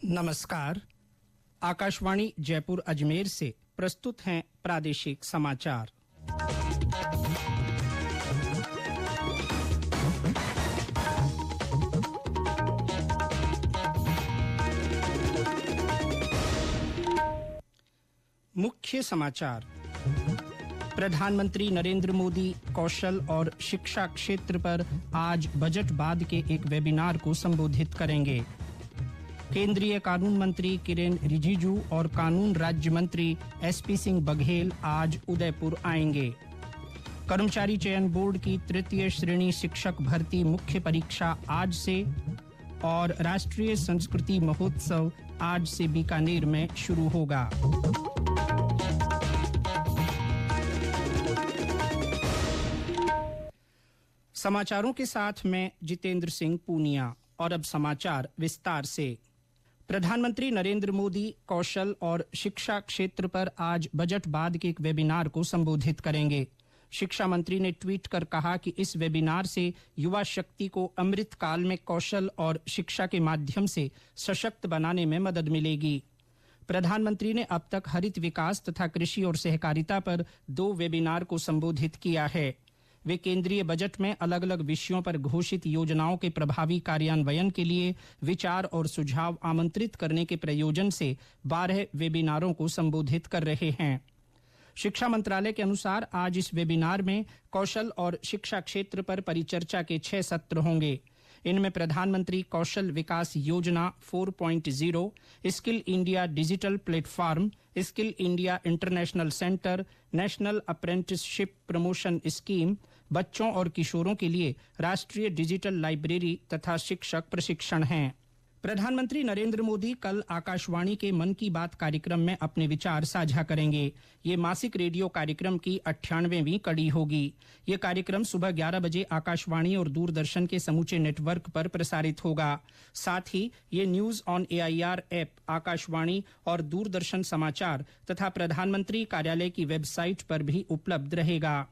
नमस्कार। आकाशवाणी जयपुर अजमेर से प्रस्तुत हैं प्रादेशिक समाचार। मुख्य समाचार। प्रधानमंत्री नरेंद्र मोदी कौशल और शिक्षा क्षेत्र पर आज बजट बाद के एक वेबिनार को संबोधित करेंगे। केंद्रीय कानून मंत्री किरेन रिजिजू और कानून राज्य मंत्री एसपी सिंह बघेल आज उदयपुर आएंगे। कर्मचारी चयन बोर्ड की तृतीय श्रेणी शिक्षक भर्ती मुख्य परीक्षा आज से और राष्ट्रीय संस्कृति महोत्सव आज से बीकानेर में शुरू होगा। समाचारों के साथ मैं जितेंद्र सिंह पूनिया। और अब समाचार विस्तार से। प्रधानमंत्री नरेंद्र मोदी कौशल और शिक्षा क्षेत्र पर आज बजट बाद के एक वेबिनार को संबोधित करेंगे। शिक्षा मंत्री ने ट्वीट कर कहा कि इस वेबिनार से युवा शक्ति को अमृत काल में कौशल और शिक्षा के माध्यम से सशक्त बनाने में मदद मिलेगी। प्रधानमंत्री ने अब तक हरित विकास तथा कृषि और सहकारिता पर 2 वेबिनार को संबोधित किया है। वे केंद्रीय बजट में अलग अलग विषयों पर घोषित योजनाओं के प्रभावी कार्यान्वयन के लिए विचार और सुझाव आमंत्रित करने के प्रयोजन से 12 वेबिनारों को संबोधित कर रहे हैं। शिक्षा मंत्रालय के अनुसार आज इस वेबिनार में कौशल और शिक्षा क्षेत्र पर परिचर्चा के 6 सत्र होंगे। इनमें प्रधानमंत्री कौशल विकास योजना 4.0, skill India digital platform, skill India international centre, national apprenticeship promotion scheme, बच्चों और किशोरों के लिए राष्ट्रीय डिजिटल लाइब्रेरी तथा शिक्षक प्रशिक्षण हैं। प्रधानमंत्री नरेंद्र मोदी कल आकाशवाणी के मन की बात कार्यक्रम में अपने विचार साझा करेंगे। ये मासिक रेडियो कार्यक्रम की 98वीं कड़ी होगी। ये कार्यक्रम सुबह 11 बजे आकाशवाणी और दूरदर्शन के समूचे नेटवर्क पर प्रसारित होगा। साथ ही ये news on AIR app, Akashvani और दूरदर्शन समाचार तथा प्रधानमंत्री कार्यालय की वेबसाइट पर भी उपलब्ध रहेगा।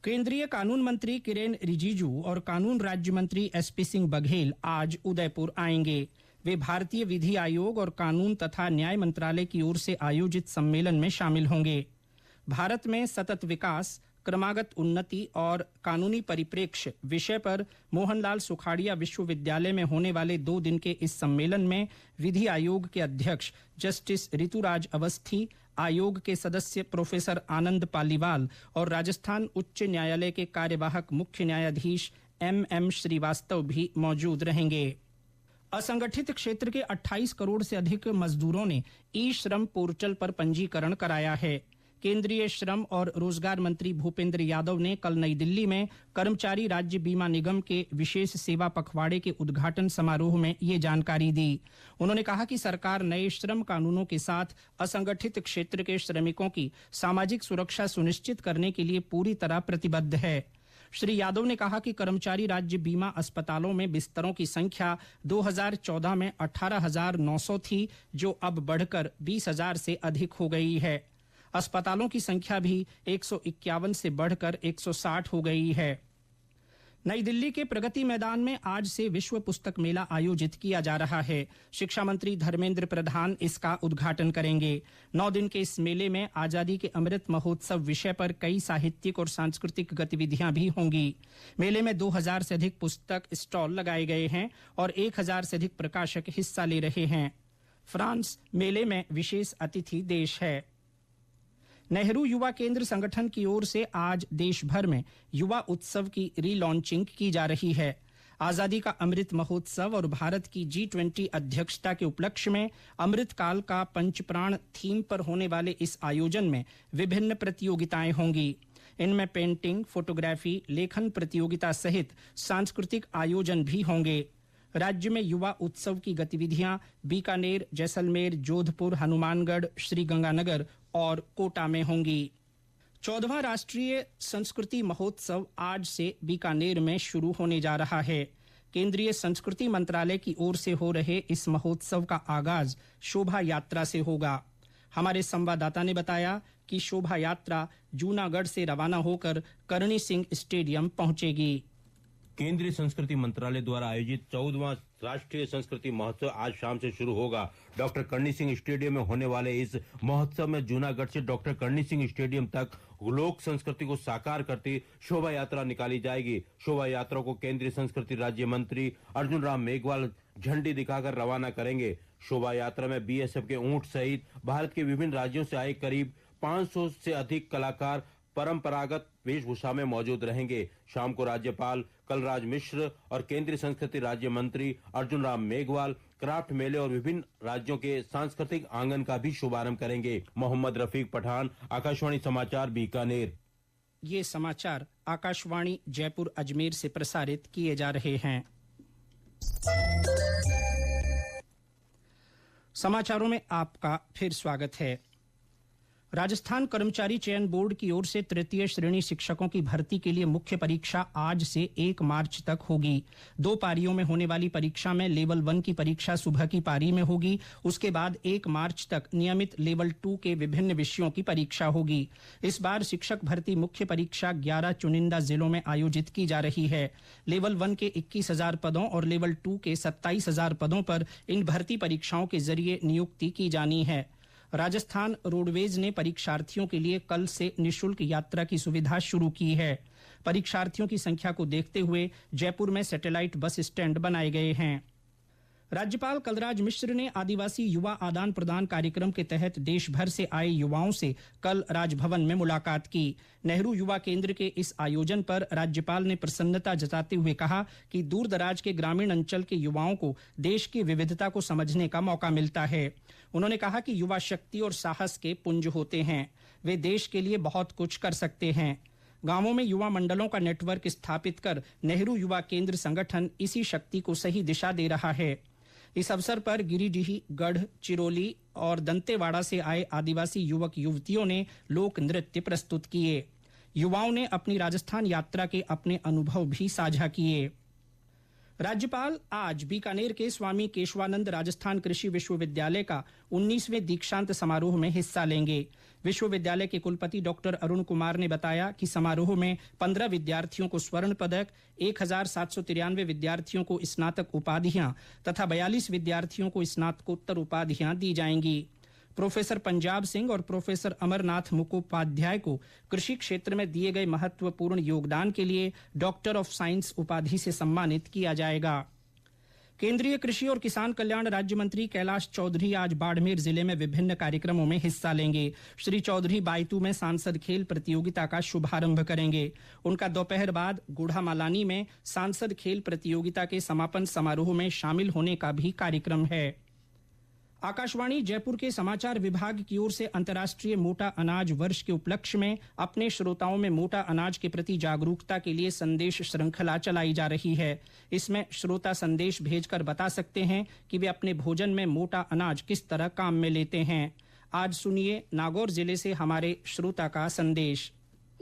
केंद्रीय कानून मंत्री किरेन रिजिजू और कानून राज्य मंत्री एसपी सिंह बघेल आज उदयपुर आएंगे। वे भारतीय विधि आयोग और कानून तथा न्याय मंत्रालय की ओर से आयोजित सम्मेलन में शामिल होंगे। भारत में सतत विकास, क्रमागत उन्नति और कानूनी परिप्रेक्ष्य विषय पर मोहनलाल सुखाड़िया विश्वविद्यालय में होने वाले 2 दिन के इस सम्मेलन में विधि आयोग के अध्यक्ष जस्टिस ऋतुराज अवस्थी, आयोग के सदस्य प्रोफेसर आनंद पालीवाल और राजस्थान उच्च न्यायालय के कार्यवाहक मुख्य न्यायाधीश एम श्रीवास्तव भी मौजूद रहेंगे। असंगठित क्षेत्र के 28 करोड़ से अधिक मजदूरों ने ई श्रम पोर्टल पर पंजीकरण कराया है। केंद्रीय श्रम और रोजगार मंत्री भूपेंद्र यादव ने कल नई दिल्ली में कर्मचारी राज्य बीमा निगम के विशेष सेवा पखवाड़े के उद्घाटन समारोह में ये जानकारी दी। उन्होंने कहा कि सरकार नए श्रम कानूनों के साथ असंगठित क्षेत्र के श्रमिकों की सामाजिक सुरक्षा सुनिश्चित करने के लिए पूरी तरह प्रतिबद्ध है। श्री यादव ने कहा कि कर्मचारी राज्य बीमा अस्पतालों में बिस्तरों की संख्या 2014 में 18,900 थी, जो अब बढ़कर 20,000 से अधिक हो गई है। अस्पतालों की संख्या भी 151 से बढ़कर 160 हो गई है। नई दिल्ली के प्रगति मैदान में आज से विश्व पुस्तक मेला आयोजित किया जा रहा है। शिक्षा मंत्री धर्मेंद्र प्रधान इसका उद्घाटन करेंगे। 9 दिन के इस मेले में आजादी के अमृत महोत्सव विषय पर कई साहित्यिक और सांस्कृतिक गतिविधियां भी होंगी। मेले में 2000 से अधिक पुस्तक स्टॉल लगाए गए हैं और 1000 से अधिक प्रकाशक हिस्सा ले रहे हैं। फ्रांस मेले में विशेष अतिथि देश है। नेहरू युवा केंद्र संगठन की ओर से आज देश भर में युवा उत्सव की रीलॉन्चिंग की जा रही है। आजादी का अमृत महोत्सव और भारत की G20 अध्यक्षता के उपलक्ष्य में अमृत काल का पंचप्राण थीम पर होने वाले इस आयोजन में विभिन्न प्रतियोगिताएं होंगी। इनमें पेंटिंग, फोटोग्राफी, लेखन प्रतियोगिता सहित सांस्कृतिक आयोजन भी होंगे। राज्य में युवा उत्सव की गतिविधियां बीकानेर, जैसलमेर, जोधपुर, हनुमानगढ़, श्रीगंगानगर और कोटा में होंगी। 14वां राष्ट्रीय संस्कृति महोत्सव आज से बीकानेर में शुरू होने जा रहा है। केंद्रीय संस्कृति मंत्रालय की ओर से हो रहे इस महोत्सव का आगाज शोभा यात्रा से होगा। हमारे संवाददाता ने बताया कि शोभा यात्रा जूनागढ़ से रवाना होकर करणी सिंह स्टेडियम पहुंचेगी। केंद्रीय संस्कृति मंत्रालय द्वारा आयोजित 14वां राष्ट्रीय संस्कृति महोत्सव आज शाम से शुरू होगा। डॉक्टर करणी सिंह स्टेडियम में होने वाले इस महोत्सव में जूनागढ़ से डॉक्टर करणी सिंह स्टेडियम तक लोक संस्कृति को साकार करती शोभा यात्रा निकाली जाएगी। शोभा यात्रा को केंद्रीय संस्कृति राज्य मंत्री अर्जुन राम मेघवाल झंडी दिखाकर रवाना करेंगे। शोभा यात्रा में बीएसएफ के ऊंट सहित भारत के विभिन्न राज्यों से आए करीब 500 से अधिक कलाकार परंपरागत वेशभूषा में मौजूद रहेंगे। शाम को राज्यपाल कलराज मिश्र और केंद्रीय संस्कृति राज्य मंत्री अर्जुन राम मेघवाल क्राफ्ट मेले और विभिन्न राज्यों के सांस्कृतिक आंगन का भी शुभारंभ करेंगे। मोहम्मद रफीक पठान, आकाशवाणी समाचार, बीकानेर। ये समाचार आकाशवाणी जयपुर अजमेर से प्रसारित किए जा रहे हैं। समाचारों में आपका फिर स्वागत है। राजस्थान कर्मचारी चयन बोर्ड की ओर से तृतीय श्रेणी शिक्षकों की भर्ती के लिए मुख्य परीक्षा आज से 1 मार्च तक होगी। 2 पारियों में होने वाली परीक्षा में लेवल 1 की परीक्षा सुबह की पारी में होगी। उसके बाद 1 मार्च तक नियमित लेवल 2 के विभिन्न विषयों की परीक्षा होगी। इस बार शिक्षक भर्ती मुख्य परीक्षा 11 चुनिंदा जिलों में आयोजित की जा रही है। लेवल 1 के 21,000 पदों और लेवल 2 के 27,000 पदों पर इन भर्ती परीक्षाओं के जरिए नियुक्ति की जानी है। राजस्थान रोडवेज ने परीक्षार्थियों के लिए कल से निःशुल्क यात्रा की सुविधा शुरू की है। परीक्षार्थियों की संख्या को देखते हुए जयपुर में सैटेलाइट बस स्टैंड बनाए गए हैं। राज्यपाल कलराज मिश्र ने आदिवासी युवा आदान प्रदान कार्यक्रम के तहत देश भर से आए युवाओं से कल राजभवन में मुलाकात की। नेहरू युवा केंद्र के इस आयोजन पर राज्यपाल ने प्रसन्नता जताते हुए कहा कि दूर दराज के ग्रामीण अंचल के युवाओं को देश की विविधता को समझने का मौका मिलता है। उन्होंने कहा कि युवा शक्ति और साहस के पुंज होते हैं। वे देश के लिए बहुत कुछ कर सकते हैं। गांवों में युवा मंडलों का नेटवर्क स्थापित कर नेहरू युवा केंद्र संगठन इसी शक्ति को सही दिशा दे रहा है। इस अवसर पर गिरिडीह, गढ़, चिरोली और दंतेवाड़ा से आए आदिवासी युवक युवतियों ने लोक नृत्य प्रस्तुत किए। युवाओं ने अपनी राजस्थान यात्रा के अपने अनुभव भी साझा किए। राज्यपाल आज बीकानेर के स्वामी केशवानंद राजस्थान कृषि विश्वविद्यालय का 19वें दीक्षांत समारोह में हिस्सा लेंगे। विश्वविद्यालय के कुलपति डॉक्टर अरुण कुमार ने बताया कि समारोह में 15 विद्यार्थियों को स्वर्ण पदक, 1793 विद्यार्थियों को स्नातक उपाधियां तथा 42 विद्यार्थियों को स्नातकोत्तर उपाधियां दी जाएंगी। प्रोफेसर पंजाब सिंह और प्रोफेसर अमरनाथ मुखोपाध्याय को कृषि क्षेत्र में दिए गए महत्वपूर्ण योगदान के लिए डॉक्टर ऑफ साइंस उपाधि से सम्मानित किया जाएगा। केंद्रीय कृषि और किसान कल्याण राज्य मंत्री कैलाश चौधरी आज बाड़मेर जिले में विभिन्न कार्यक्रमों में हिस्सा लेंगे। श्री चौधरी बायतू में सांसद खेल प्रतियोगिता का शुभारंभ करेंगे। उनका दोपहर बाद गुढ़ामालानी में सांसद खेल प्रतियोगिता के समापन समारोह में शामिल होने का भी कार्यक्रम है। आकाशवाणी जयपुर के समाचार विभाग की ओर से अंतर्राष्ट्रीय मोटा अनाज वर्ष के उपलक्ष्य में अपने श्रोताओं में मोटा अनाज के प्रति जागरूकता के लिए संदेश श्रृंखला चलाई जा रही है। इसमें श्रोता संदेश भेजकर बता सकते हैं कि वे अपने भोजन में मोटा अनाज किस तरह काम में लेते हैं। आज सुनिए नागौर जिले से हमारे श्रोता का संदेश।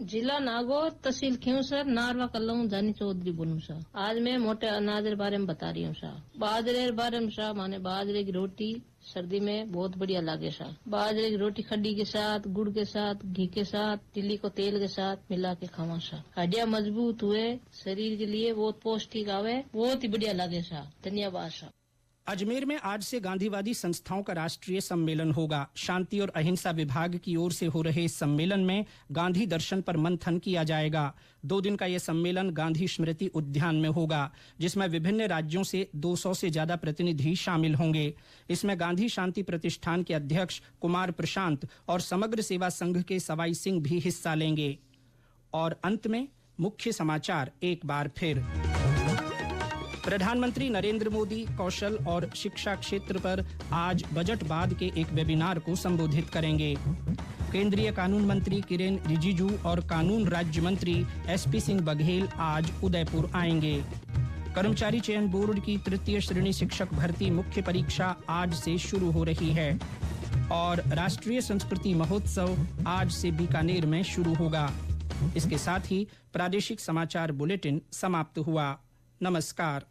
जिला नागौर, तहसील खींवसर, नारवा कल्लू जानी चौधरी बोलूं सा। आज मैं मोटे अनाज के बारे में बता रही हूँ सा। बाजरे के बारे में सा, माने बाजरे की रोटी सर्दी में बहुत बढ़िया लागे सा। बाजरे की रोटी खड्डी के साथ, गुड़ के साथ, घी के साथ, तिल्ली को तेल के साथ मिला के खावा सा। हड्डियां मजबूत हुए, शरीर के लिए बहुत पौष्टिक आवे, बहुत ही बढ़िया लागे सा। धन्यवाद सा। अजमेर में आज से गांधीवादी संस्थाओं का राष्ट्रीय सम्मेलन होगा। शांति और अहिंसा विभाग की ओर से हो रहे इस सम्मेलन में गांधी दर्शन पर मंथन किया जाएगा। 2 दिन का यह सम्मेलन गांधी स्मृति उद्यान में होगा, जिसमें विभिन्न राज्यों से 200 से ज्यादा प्रतिनिधि शामिल होंगे। इसमें गांधी शांति प्रतिष्ठान के अध्यक्ष कुमार प्रशांत और समग्र सेवा संघ के सवाई सिंह भी हिस्सा लेंगे। और अंत में मुख्य समाचार एक बार फिर। प्रधानमंत्री नरेंद्र मोदी कौशल और शिक्षा क्षेत्र पर आज बजट बाद के एक वेबिनार को संबोधित करेंगे। केंद्रीय कानून मंत्री किरेन रिजिजू और कानून राज्य मंत्री एसपी सिंह बघेल आज उदयपुर आएंगे। कर्मचारी चयन बोर्ड की तृतीय श्रेणी शिक्षक भर्ती मुख्य परीक्षा आज से शुरू हो रही है। और राष्ट्रीय संस्कृति महोत्सव आज से बीकानेर में शुरू होगा। इसके साथ ही प्रादेशिक समाचार बुलेटिन समाप्त हुआ। नमस्कार।